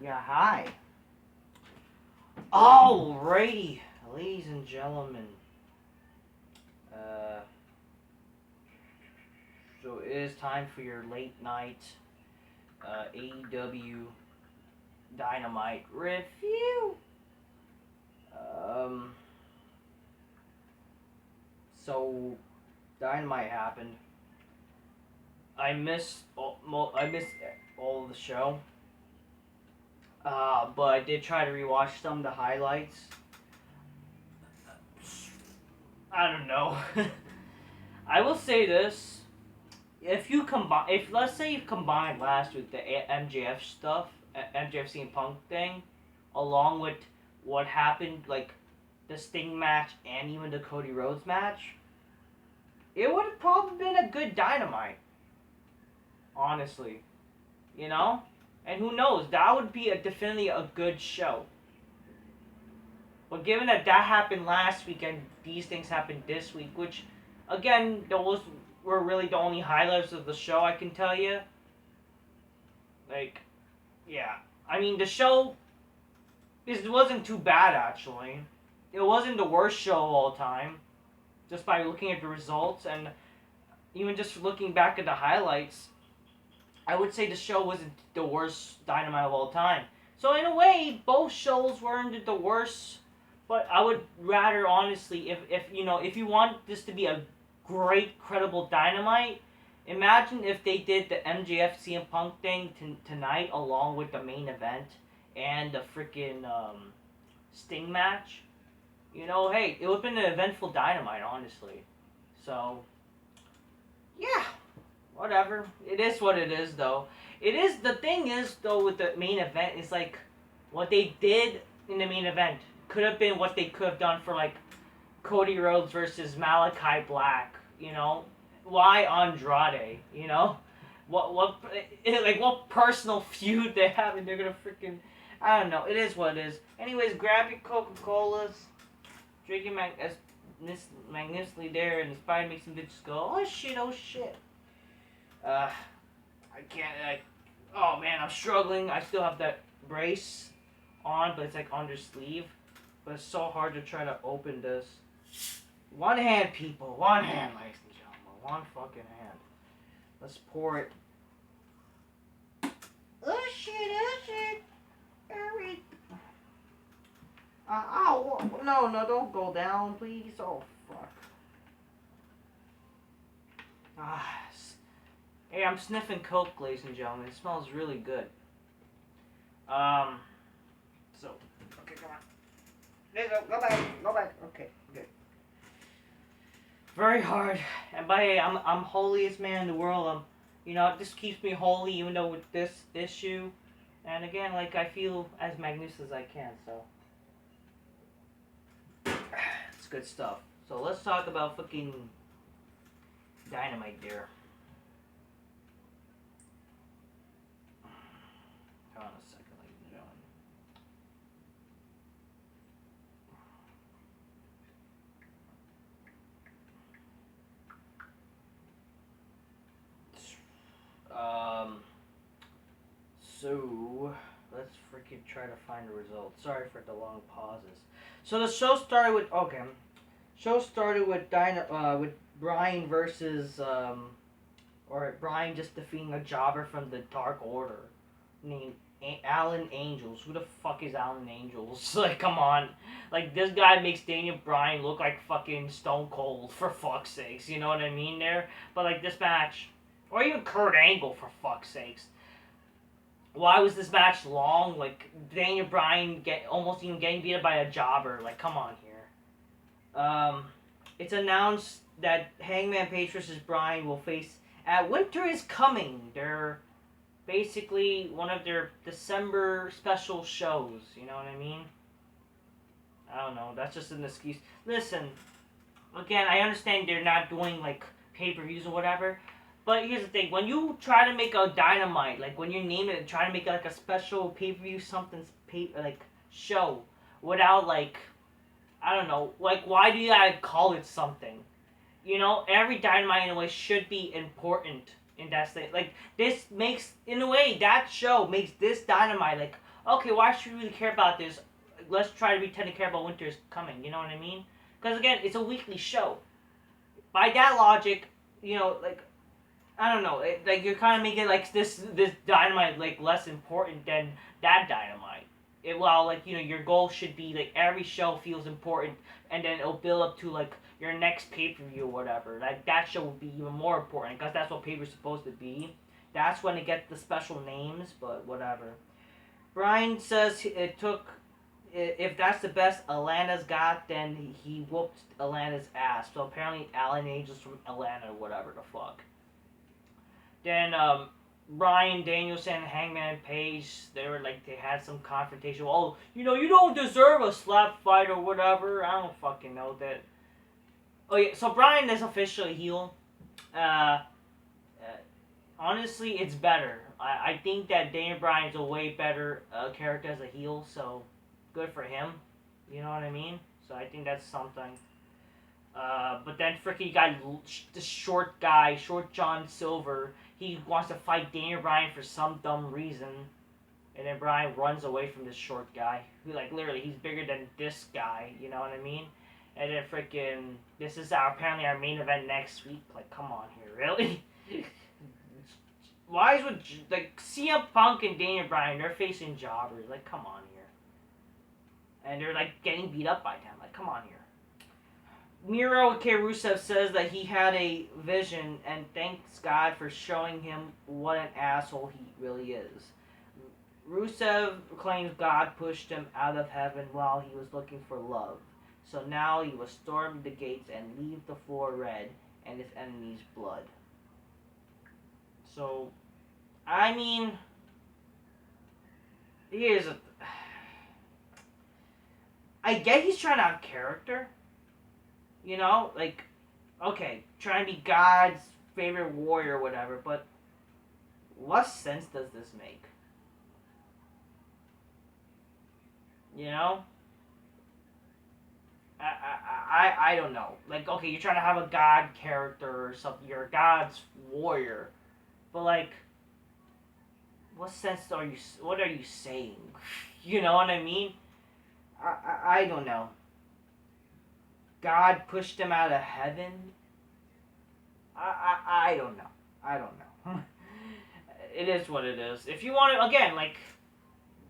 Yeah, hi. Alrighty, ladies and gentlemen. Uh, so it is time for your late night AEW Dynamite review. Um, so Dynamite happened. I missed all of the show. But I did try to rewatch some of the highlights. I don't know. I will say this: if let's say you combine last week the MJF stuff, MJF CM Punk thing, along with what happened, like the Sting match and even the Cody Rhodes match, it would have probably been a good Dynamite. Honestly, you know, and who knows, that would be definitely a good show. But given that happened last week and these things happened this week, which, again, those were really the only highlights of the show, I can tell you. Like, yeah. I mean, the show wasn't too bad, actually. It wasn't the worst show of all time, just by looking at the results, and even just looking back at the highlights, I would say the show wasn't the worst Dynamite of all time. So in a way, both shows weren't the worst. But I would rather, honestly, if you want this to be a great, credible Dynamite, imagine if they did the MJF CM Punk thing tonight along with the main event and the freaking Sting match. Hey, it would have been an eventful Dynamite, honestly. So, yeah, whatever. It is what it is, though. The thing is, though, with the main event, is like what they did in the main event could have been what they could have done for like Cody Rhodes versus Malachi Black. Why Andrade? What personal feud they have, and they're gonna freaking, I don't know. It is what it is. Anyways, grab your Coca-Colas, drink it magnificently there, and inspire make some bitches go, oh shit, oh shit. I can't. Oh man, I'm struggling. I still have that brace on, but it's like on your sleeve. But it's so hard to try to open this. One hand, people. One hand, ladies and gentlemen. One fucking hand. Let's pour it. Oh shit. Hurry. No, don't go down, please. Oh, fuck. Hey, I'm sniffing Coke, ladies and gentlemen. It smells really good. Okay, come on. Go back. Okay, good. Very hard. And I'm holiest man in the world. This keeps me holy even though with this issue. And again, like, I feel as magnificent as I can, so. It's good stuff. So let's talk about fucking Dynamite there. Hold on a second, ladies and gentlemen. So let's freaking try to find the results. Sorry for the long pauses. So the show started with with Brian versus or Brian just defeating a jobber from the Dark Order named Alan Angels. Who the fuck is Alan Angels? Like, come on. Like, this guy makes Daniel Bryan look like fucking Stone Cold, for fuck's sakes. You know what I mean there? But, like, this match, or even Kurt Angle, for fuck's sakes. Why was this match long? Like, Daniel Bryan almost even getting beat up by a jobber. Like, come on here. It's announced that Hangman Page versus Bryan will face at Winter is Coming. They're basically one of their December special shows. You know what I mean? I don't know. That's just an excuse. Listen, again, I understand they're not doing like pay-per-views or whatever. But here's the thing, when you try to make a Dynamite, like when you name it and try to make it like a special pay-per-view show, without like, I don't know, like why do you gotta call it something? Every Dynamite in a way should be important in that state. Like, this makes, in a way, that show makes this Dynamite like okay, why should we really care about this? Let's try to pretend to care about Winter's coming. You know what I mean? Because again, it's a weekly show. By that logic, like I don't know, like you're kind of making like this Dynamite like less important than that Dynamite. Well, like your goal should be like every show feels important, and then it'll build up to like your next pay per view or whatever. Like that show will be even more important because that's what pay per supposed to be. That's when it gets the special names, but whatever. Brian says it took. If that's the best Atlanta's got, then he whooped Atlanta's ass. So apparently, Alan Angel's from Atlanta or whatever the fuck. Then Brian Danielson, Hangman Page, they had some confrontation. Oh, you don't deserve a slap fight or whatever. I don't fucking know that. Oh yeah, so Brian is officially heel. Uh, Honestly, it's better. I think that Daniel Bryan's a way better character as a heel. So good for him. You know what I mean? So I think that's something. But then freaking guy, the short guy, short John Silver, he wants to fight Daniel Bryan for some dumb reason. And then Bryan runs away from this short guy. Who, like, literally, he's bigger than this guy, you know what I mean? And then freaking, this is apparently our main event next week. Like, come on here, really? Why is with, like, CM Punk and Daniel Bryan, they're facing jobbers. Like, come on here. And they're, like, getting beat up by them. Like, come on here. Miro K. Rusev says that he had a vision and thanks God for showing him what an asshole he really is. Rusev claims God pushed him out of heaven while he was looking for love. So now he will storm the gates and leave the floor red and his enemy's blood. So, I mean, here's a... I get he's trying to have character. Like, okay, trying to be God's favorite warrior or whatever, but what sense does this make? I don't know. Like, okay, you're trying to have a God character or something. You're a God's warrior, but like, what are you saying? You know what I mean? I don't know. God pushed him out of heaven? I don't know. I don't know. It is what it is. If you want to, again, like,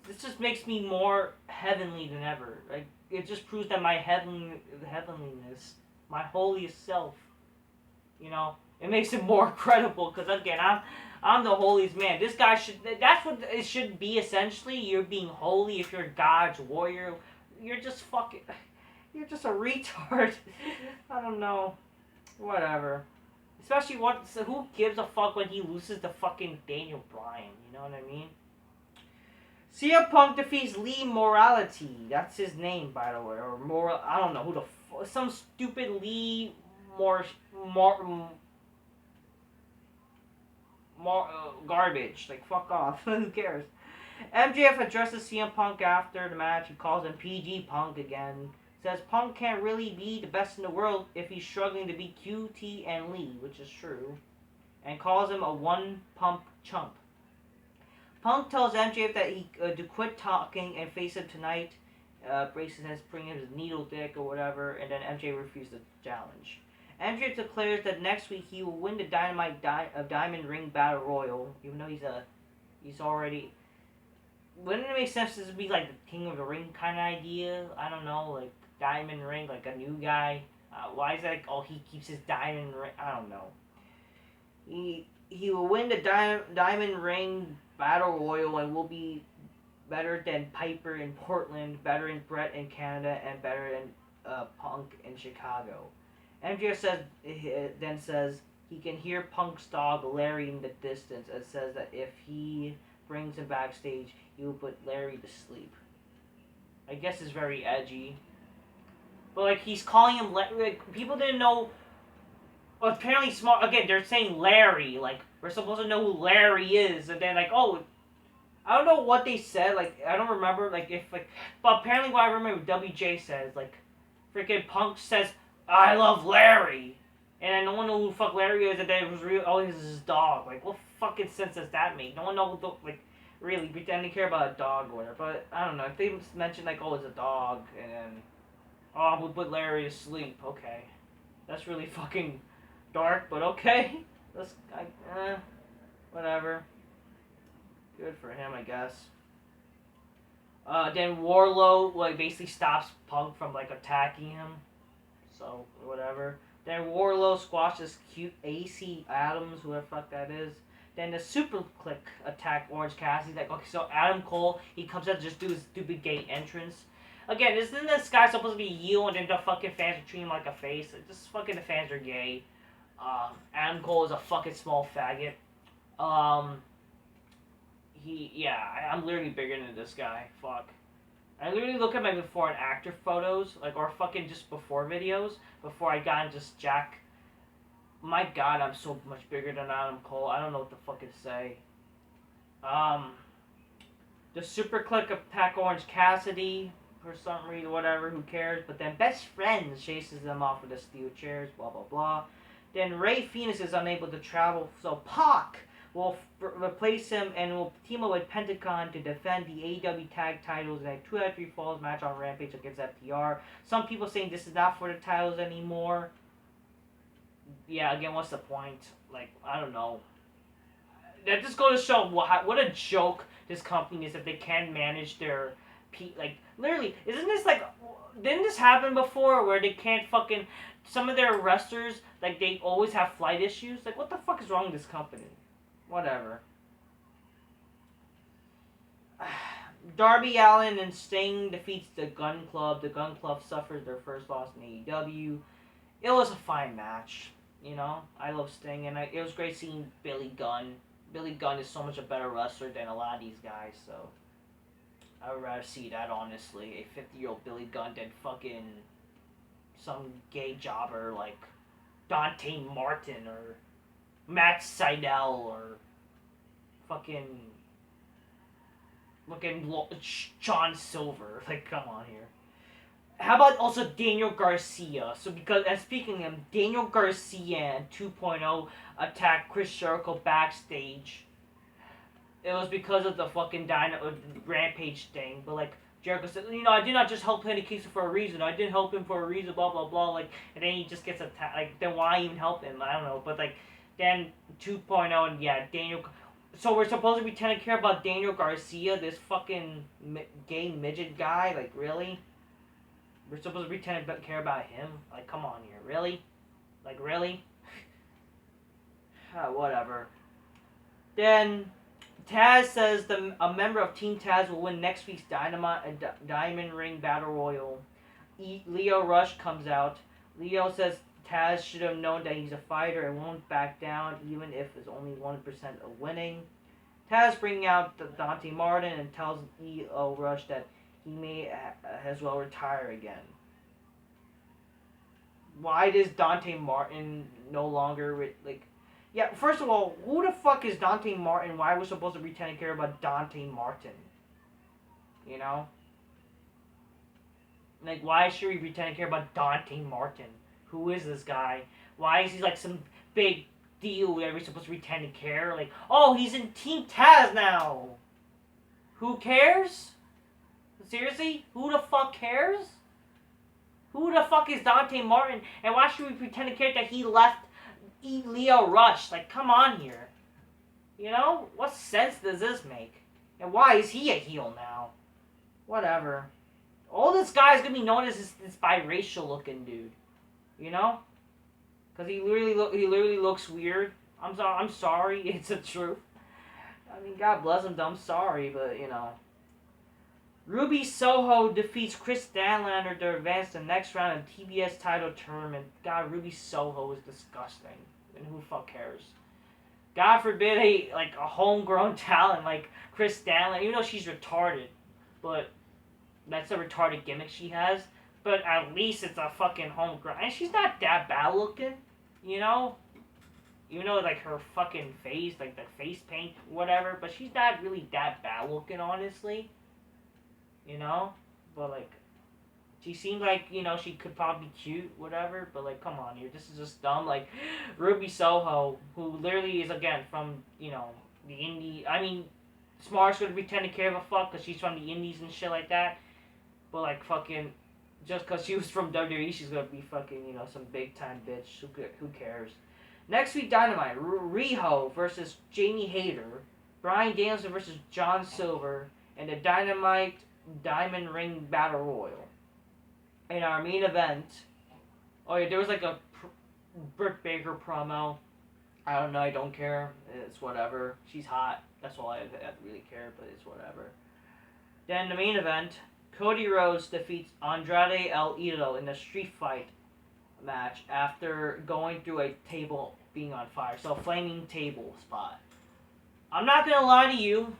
this just makes me more heavenly than ever. Like, it just proves that my heavenliness, my holiest self, it makes it more credible. Because again, I'm the holiest man. This guy that's what it should be essentially. You're being holy if you're God's warrior. You're just fucking... You're just a retard. I don't know. Whatever. Especially who gives a fuck when he loses to fucking Daniel Bryan? You know what I mean? CM Punk defeats Lee Morality. That's his name, by the way. Or Moral... I don't know who the some stupid Lee garbage. Like, fuck off. Who cares? MJF addresses CM Punk after the match. He calls him PG Punk again. Says Punk can't really be the best in the world if he's struggling to beat QT and Lee, which is true, and calls him a one-pump chump. Punk tells MJF that he to quit talking and face him tonight. Braces has bring him his needle dick or whatever, and then MJF refuses the challenge. MJF declares that next week he will win the Dynamite Diamond Ring Battle Royal, even though he's already... Wouldn't it make sense to be like the King of the Ring kind of idea? I don't know, like Diamond Ring, like a new guy. Why is that like, oh, he keeps his Diamond Ring? I don't know. He will win the Diamond Ring Battle Royal and will be better than Piper in Portland, better than Brett in Canada, and better than Punk in Chicago. MJF then says he can hear Punk's dog Larry in the distance and says that if he brings him backstage, he will put Larry to sleep. I guess it's very edgy. But, like, he's calling him... Like, people didn't know... Well, apparently smart... Again, they're saying Larry. Like, we're supposed to know who Larry is. And then, like, oh... I don't know what they said. Like, I don't remember. Like, if, like... But apparently what I remember WJ says, like... Freaking Punk says, I love Larry. And then no one knew who the fuck Larry is. And then it was real... Oh, this is his dog. Like, what fucking sense does that make? No one knows who the... Like... really pretending to care about a dog or whatever. But I don't know if they mention like, oh, it's a dog, and then oh, we'll put Larry to sleep. Okay, that's really fucking dark, but okay. Whatever. Good for him, I guess. Then Warlow like basically stops Punk from like attacking him. So whatever. Then Warlow squashes cute AC Adams, whoever the fuck that is. Then the Super Click attack Orange Cassidy. Like, okay, so Adam Cole, he comes out to just do his stupid gay entrance. Again, isn't this guy supposed to be heel and then the fucking fans are treating him like a face? Like, just fucking the fans are gay. Adam Cole is a fucking small faggot. I'm literally bigger than this guy. Fuck. I literally look at my before and after photos, like, or fucking just before videos, before I got just Jack. My god, I'm so much bigger than Adam Cole. I don't know what the fuck to say. The Super Click attack Orange Cassidy, for some reason, whatever, who cares. But then Best Friends chases them off with the steel chairs, blah, blah, blah. Then Rey Fenix is unable to travel, so Pac will replace him and will team up with Pentagon to defend the AEW tag titles in a 2 out of 3 falls match on Rampage against FTR. Some people saying this is not for the titles anymore. Yeah, again, what's the point? Like, I don't know. That just goes to show what a joke this company is if they can't manage their... Like, literally, isn't this like... Didn't this happen before where they can't fucking... Some of their wrestlers, like, they always have flight issues? Like, what the fuck is wrong with this company? Whatever. Darby Allin and Sting defeats the Gun Club. The Gun Club suffers their first loss in AEW. It was a fine match. You know, I love Sting, and it was great seeing Billy Gunn. Billy Gunn is so much a better wrestler than a lot of these guys, so I would rather see that, honestly. A 50-year-old Billy Gunn than fucking some gay jobber like Dante Martin or Matt Sydal or fucking John Silver. Like, come on here. How about also Daniel Garcia? So because, and speaking of him, Daniel Garcia in 2.0 attacked Chris Jericho backstage. It was because of the fucking Rampage thing. But like, Jericho said, you know, I did not just help Kenny Kingston for a reason. I did help him for a reason, blah, blah, blah. Like, and then he just gets attacked. Like, then why even help him? I don't know. But like, then 2.0 and yeah, Daniel... So we're supposed to pretend to care about Daniel Garcia, this fucking gay midget guy? Like, really? We're supposed to pretend to care about him? Like, come on here. Really? Like, really? Whatever. Then, Taz says a member of Team Taz will win next week's Diamond Ring Battle Royal. Leo Rush comes out. Leo says Taz should have known that he's a fighter and won't back down, even if it's only 1% of winning. Taz bringing out Dante Martin and tells Leo Rush that he may as well retire again. Why does Dante Martin no longer, like... Yeah, first of all, who the fuck is Dante Martin? Why are we supposed to pretend to care about Dante Martin? You know? Like, why should we pretend to care about Dante Martin? Who is this guy? Why is he like some big deal where we're supposed to pretend to care? Like, oh, he's in Team Taz now! Who cares? Seriously? Who the fuck cares? Who the fuck is Dante Martin? And why should we pretend to care that he left Leo Rush? Like, come on here. You know? What sense does this make? And why is he a heel now? Whatever. All this guy's gonna be known as this biracial looking dude. You know? Because he literally looks weird. I'm sorry. It's the truth. I mean, God bless him. I'm sorry, but, you know. Ruby Soho defeats Chris Stanlander to advance the next round of TBS title tournament. God, Ruby Soho is disgusting. And who the fuck cares? God forbid a homegrown talent like Chris Stanlander, even though she's retarded. But that's a retarded gimmick she has. But at least it's a fucking homegrown. And she's not that bad looking, you know? Even though, like, her fucking face, like, the face paint, whatever. But she's not really that bad looking, honestly. You know? But, like, she seemed like, you know, she could probably be cute, whatever. But, like, come on here. This is just dumb. Like, Ruby Soho, who literally is, again, from, you know, the indie... I mean, Smart's gonna pretend to care of a fuck because she's from the indies and shit like that. But like fucking, just because she was from WWE, she's gonna be fucking, you know, some big time bitch. Who cares? Next week, Dynamite, Riho versus Jamie Hayter, Bryan Danielson versus John Silver, and the Dynamite Diamond Ring Battle Royal. In our main event, oh yeah, there was like a Britt Baker promo. I don't know, I don't care. It's whatever. She's hot. That's all I really care, but it's whatever. Then the main event, Cody Rhodes defeats Andrade El Idolo in a street fight match after going through a table being on fire. So, flaming table spot. I'm not gonna lie to you,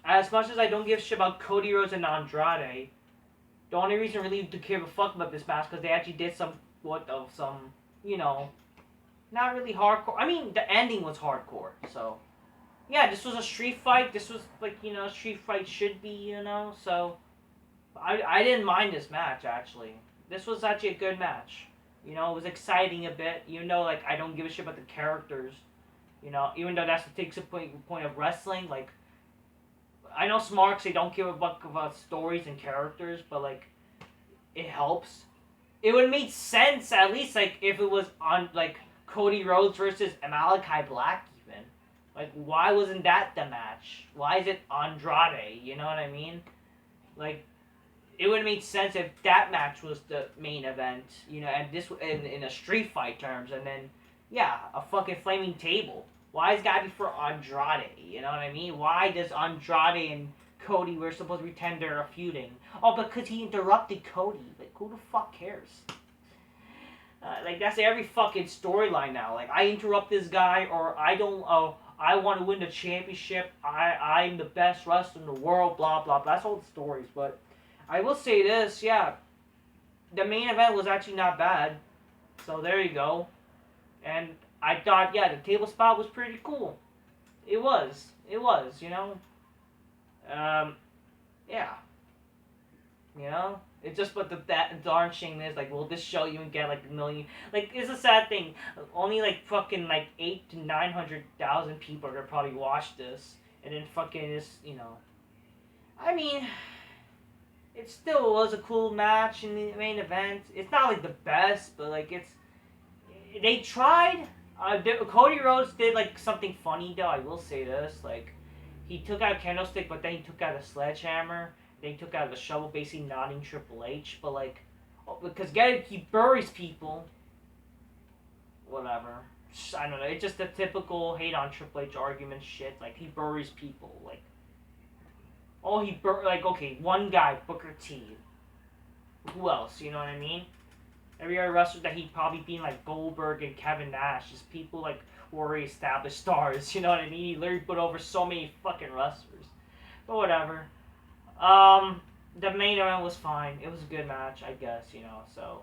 as much as I don't give a shit about Cody Rhodes and Andrade, the only reason really to give a fuck about this match because they actually did some, you know, not really hardcore. I mean, the ending was hardcore, so. Yeah, this was a street fight. This was, like, you know, street fight should be, you know, so. I didn't mind this match, actually. This was actually a good match. You know, it was exciting a bit. You know, like, I don't give a shit about the characters. You know, even though that's the takes a point of wrestling, like, I know Smarks, they don't give a fuck about stories and characters, but, like, it helps. It would make sense, at least, like, if it was on, like, Cody Rhodes versus Malachi Black, even. Like, why wasn't that the match? Why is it Andrade? You know what I mean? Like, it would make sense if that match was the main event, you know, and this in a street fight terms, and then, yeah, a fucking flaming table. Why is it gotta be for Andrade? You know what I mean? Why does Andrade and Cody were supposed to pretend they're feuding? Oh, because he interrupted Cody. Like, who the fuck cares? Like, that's every fucking storyline now. Like, I interrupt this guy, or I don't, I want to win the championship, I'm the best wrestler in the world, blah, blah, blah. That's all the stories, but I will say this, yeah, the main event was actually not bad, so there you go, and I thought, yeah, the table spot was pretty cool. It was, you know, yeah, you know, it's just, but that darn shame is, like, will this show you and get, like, a million, like, it's a sad thing, only, like, fucking, like, 800 to 900,000 people are gonna probably watch this, and then fucking this, you know, I mean, it still was a cool match in the main event. It's not like the best, but like they tried. Cody Rhodes did like something funny though. I will say this: like he took out a candlestick, but then he took out a sledgehammer. Then he took out the shovel, basically nodding Triple H. But like, because he buries people. Whatever. I don't know. It's just the typical hate on Triple H argument shit. Like he buries people. Like. Oh, like, okay, one guy, Booker T. Who else, you know what I mean? Every other wrestler that he'd probably been like Goldberg and Kevin Nash, just people, like, who are already established stars, you know what I mean? He literally put over so many fucking wrestlers. But whatever. The main event was fine. It was a good match, I guess, you know, so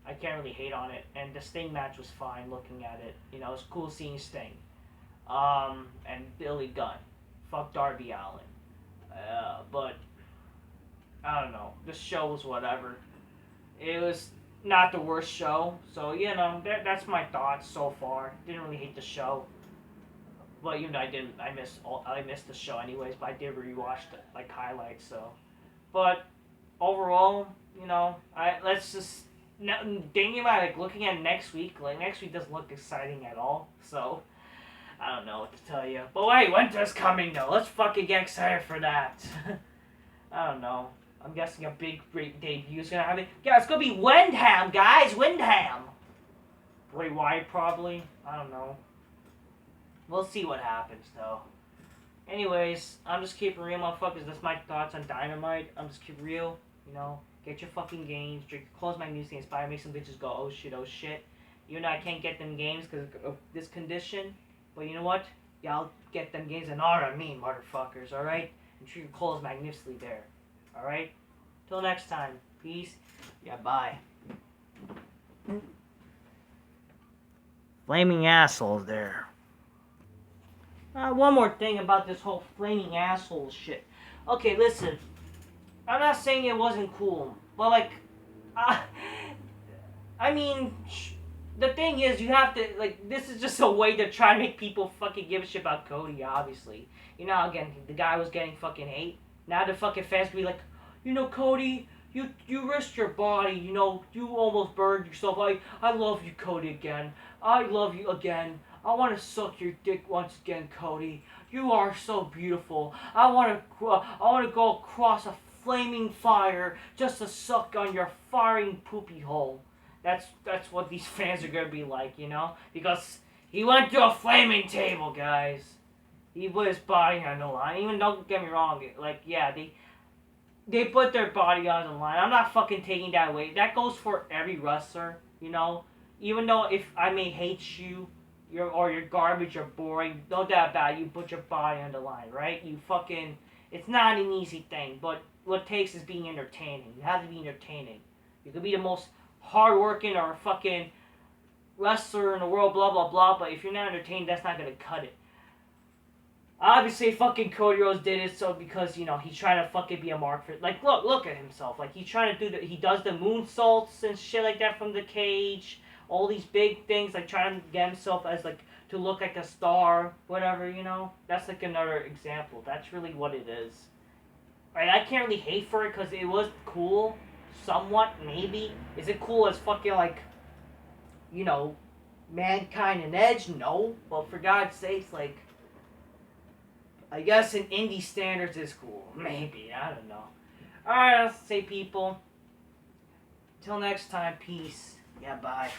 I can't really hate on it. And the Sting match was fine looking at it. You know, it was cool seeing Sting. And Billy Gunn. Fuck Darby Allin. But I don't know. This show was whatever. It was not the worst show, so you know that's my thoughts so far. Didn't really hate the show, but you know I missed the show anyways. But I did rewatch the like highlights. So, but overall, you know, let's just thinking about like looking at next week. Like next week doesn't look exciting at all. So. I don't know what to tell you. But wait, winter's coming though. Let's fucking get excited for that. I don't know. I'm guessing a big, great debut is gonna happen. Yeah, it's gonna be Windham, guys. Windham. Bray Wyatt probably. I don't know. We'll see what happens though. Anyways, I'm just keeping real, motherfuckers. That's my thoughts on Dynamite. I'm just keeping real. You know, get your fucking games. Close my news things. Buy, make some bitches go. Oh shit. Oh shit. Even though I can't get them games because of this condition. But you know what? Y'all get them games and honor on me, motherfuckers, alright? And treat your clothes magnificently there. Alright? Till next time. Peace. Yeah, bye. Flaming assholes there. One more thing about this whole flaming asshole shit. Okay, listen. I'm not saying it wasn't cool. But like, I mean, the thing is, you have to, like, this is just a way to try to make people fucking give a shit about Cody, obviously. You know, again, the guy was getting fucking hate. Now the fucking fans be like, you know, Cody, you risked your body, you know, you almost burned yourself. I love you, Cody, again. I love you again. I want to suck your dick once again, Cody. You are so beautiful. I want to go across a flaming fire just to suck on your firing poopy hole. That's what these fans are gonna be like, you know? Because he went to a flaming table, guys. He put his body on the line. Even don't get me wrong, like yeah, they put their body on the line. I'm not fucking taking that away. That goes for every wrestler, you know? Even though if I may hate you, you're garbage, you're boring, no doubt about it, you put your body on the line, right? You fucking, it's not an easy thing, but what it takes is being entertaining. You have to be entertaining. You could be the most hardworking or fucking wrestler in the world, blah blah blah, but if you're not entertained, that's not gonna cut it. Obviously, fucking Cody Rhodes did it so because, you know, he's trying to fucking be a mark for, like, look at himself, like, he's trying to he does the moonsaults and shit like that from the cage, all these big things, like, trying to get himself as, like, to look like a star, whatever, you know, that's, like, another example, that's really what it is. Like, I can't really hate for it, because it was cool, somewhat, maybe. Is it cool as fucking, like, you know, Mankind and Edge? No, but for God's sakes, like, I guess in indie standards is cool. Maybe. I don't know. Alright, let's say people. Till next time, peace. Yeah, bye.